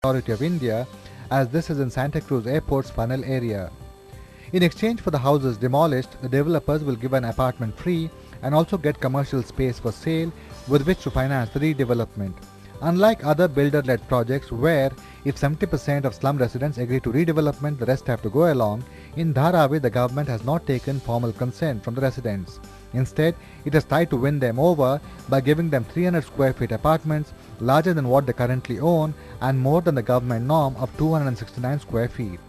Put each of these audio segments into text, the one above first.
Authority of India, as this is in Santa Cruz Airport's funnel area. In exchange for the houses demolished, the developers will give an apartment free and also get commercial space for sale with which to finance the redevelopment. Unlike other builder-led projects where if 70% of slum residents agree to redevelopment, the rest have to go along, in Dharavi the government has not taken formal consent from the residents. Instead, it has tried to win them over by giving them 300 square feet apartments larger than what they currently own and more than the government norm of 269 square feet.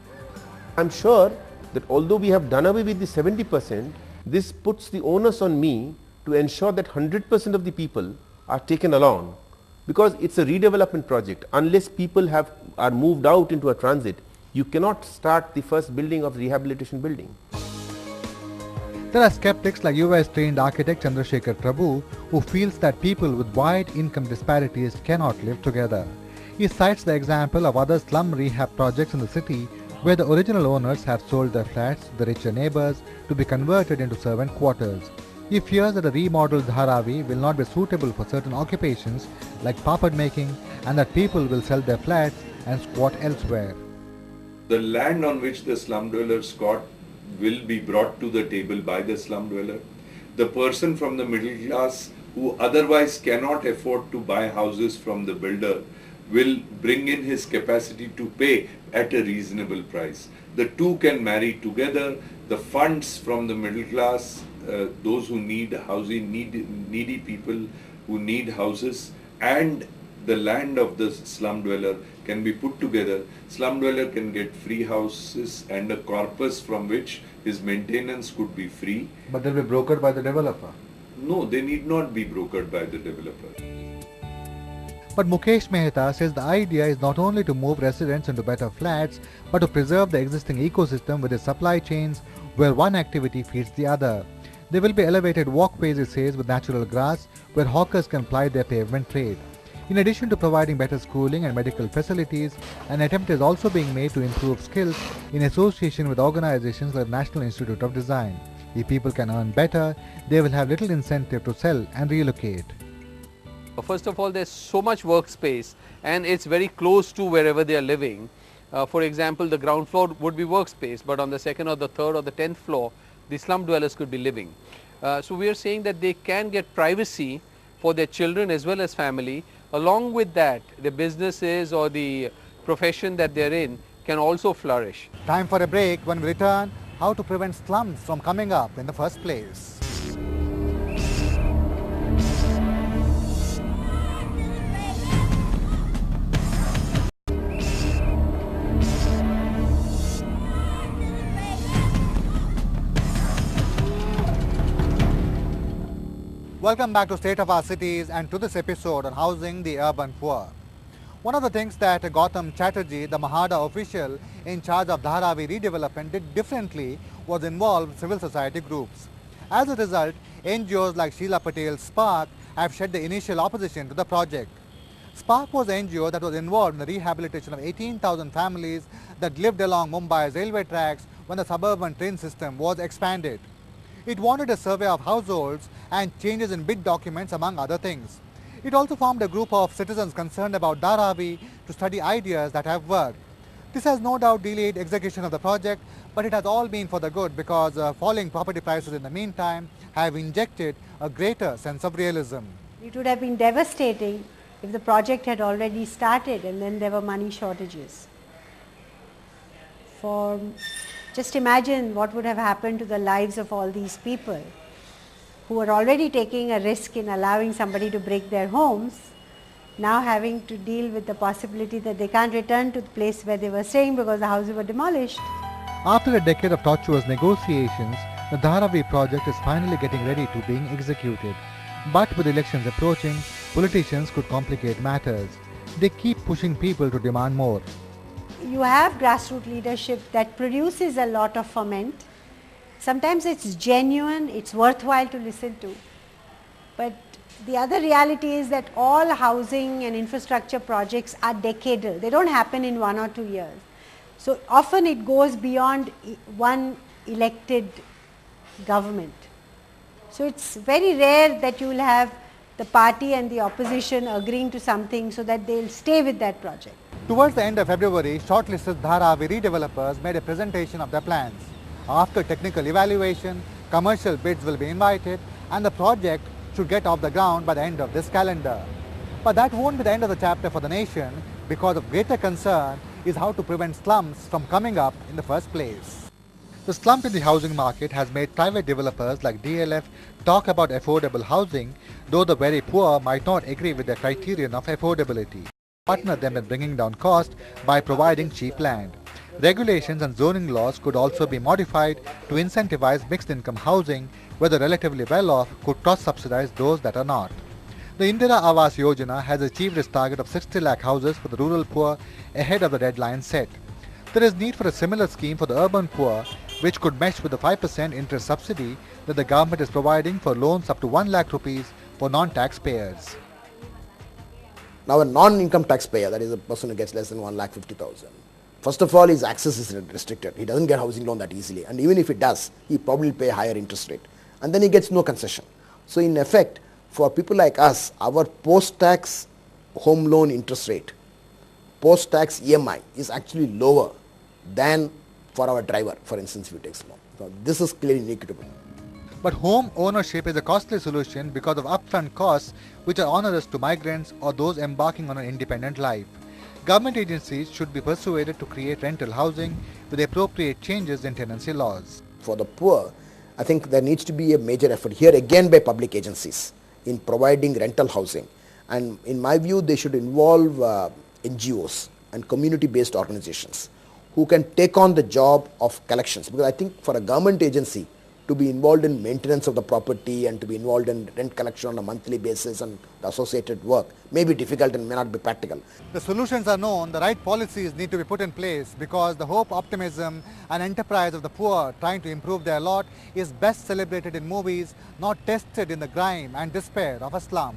I'm sure that although we have done away with the 70%, this puts the onus on me to ensure that 100% of the people are taken along, because it's a redevelopment project. Unless people are moved out into a transit, you cannot start the first building of rehabilitation building. There are skeptics like US-trained architect Chandrasekhar Prabhu who feels that people with wide income disparities cannot live together. He cites the example of other slum rehab projects in the city where the original owners have sold their flats to the richer neighbors to be converted into servant quarters. He fears that a remodeled Dharavi will not be suitable for certain occupations like papad making and that people will sell their flats and squat elsewhere. The land on which the slum dweller squat will be brought to the table by the slum dweller. The person from the middle class who otherwise cannot afford to buy houses from the builder will bring in his capacity to pay at a reasonable price. The two can marry together. The funds from the middle class, those who need housing, needy people who need houses, and the land of the slum dweller can be put together. Slum dweller can get free houses and a corpus from which his maintenance could be free. But they'll be brokered by the developer. No, they need not be brokered by the developer. But Mukesh Mehta says the idea is not only to move residents into better flats, but to preserve the existing ecosystem with its supply chains where one activity feeds the other. There will be elevated walkways, he says, with natural grass where hawkers can ply their pavement trade. In addition to providing better schooling and medical facilities, an attempt is also being made to improve skills in association with organizations like the National Institute of Design. If people can earn better, they will have little incentive to sell and relocate. First of all, there's so much workspace and it's very close to wherever they are living. For example, the ground floor would be workspace, but on the second or the third or the 10th floor, the slum dwellers could be living. So we are saying that they can get privacy for their children as well as family. Along with that, the businesses or the profession that they're in can also flourish. Time for a break. When we return, how to prevent slums from coming up in the first place. Welcome back to State of Our Cities and to this episode on housing the urban poor. One of the things that Gautam Chatterjee, the Mahada official in charge of Dharavi redevelopment, did differently was involve civil society groups. As a result, NGOs like Sheila Patel's Spark have shed the initial opposition to the project. Spark was an NGO that was involved in the rehabilitation of 18,000 families that lived along Mumbai's railway tracks when the suburban train system was expanded. It wanted a survey of households and changes in bid documents among other things. It also formed a group of citizens concerned about Dharavi to study ideas that have worked. This has no doubt delayed execution of the project, but it has all been for the good because falling property prices in the meantime have injected a greater sense of realism. It would have been devastating if the project had already started and then there were money shortages. Just imagine what would have happened to the lives of all these people who are already taking a risk in allowing somebody to break their homes, now having to deal with the possibility that they can't return to the place where they were staying because the houses were demolished. After a decade of tortuous negotiations, the Dharavi project is finally getting ready to being executed. But with elections approaching, politicians could complicate matters. They keep pushing people to demand more. You have grassroots leadership that produces a lot of ferment. Sometimes it's genuine, it's worthwhile to listen to. But the other reality is that all housing and infrastructure projects are decadal. They don't happen in 1 or 2 years. So often it goes beyond one elected government. So it's very rare that you will have the party and the opposition agreeing to something so that they'll stay with that project. Towards the end of February, shortlisted Dharavi redevelopers made a presentation of their plans. After technical evaluation, commercial bids will be invited and the project should get off the ground by the end of this calendar. But that won't be the end of the chapter for the nation, because of greater concern is how to prevent slums from coming up in the first place. The slump in the housing market has made private developers like DLF talk about affordable housing, though the very poor might not agree with the criterion of affordability. Partner them in bringing down cost by providing cheap land. Regulations and zoning laws could also be modified to incentivize mixed income housing, where the relatively well-off could cross-subsidize those that are not. The Indira Awas Yojana has achieved its target of 60 lakh houses for the rural poor ahead of the deadline set. There is need for a similar scheme for the urban poor, which could mesh with the 5% interest subsidy that the government is providing for loans up to 1 lakh rupees for non-taxpayers. Now a non-income taxpayer, that is a person who gets less than 1,50,000, first of all his access is restricted. He doesn't get housing loan that easily, and even if he does, he probably pay a higher interest rate, and then he gets no concession. So in effect, for people like us, our post-tax home loan interest rate, post-tax EMI is actually lower than for our driver, for instance, if he takes loan. So this is clearly inequitable. But home ownership is a costly solution because of upfront costs which are onerous to migrants or those embarking on an independent life. Government agencies should be persuaded to create rental housing with appropriate changes in tenancy laws. For the poor, I think there needs to be a major effort here again by public agencies in providing rental housing, and in my view they should involve NGOs and community-based organizations who can take on the job of collections, because I think for a government agency to be involved in maintenance of the property and to be involved in rent collection on a monthly basis and the associated work may be difficult and may not be practical. The solutions are known, the right policies need to be put in place, because the hope, optimism and enterprise of the poor trying to improve their lot is best celebrated in movies, not tested in the grime and despair of a slum.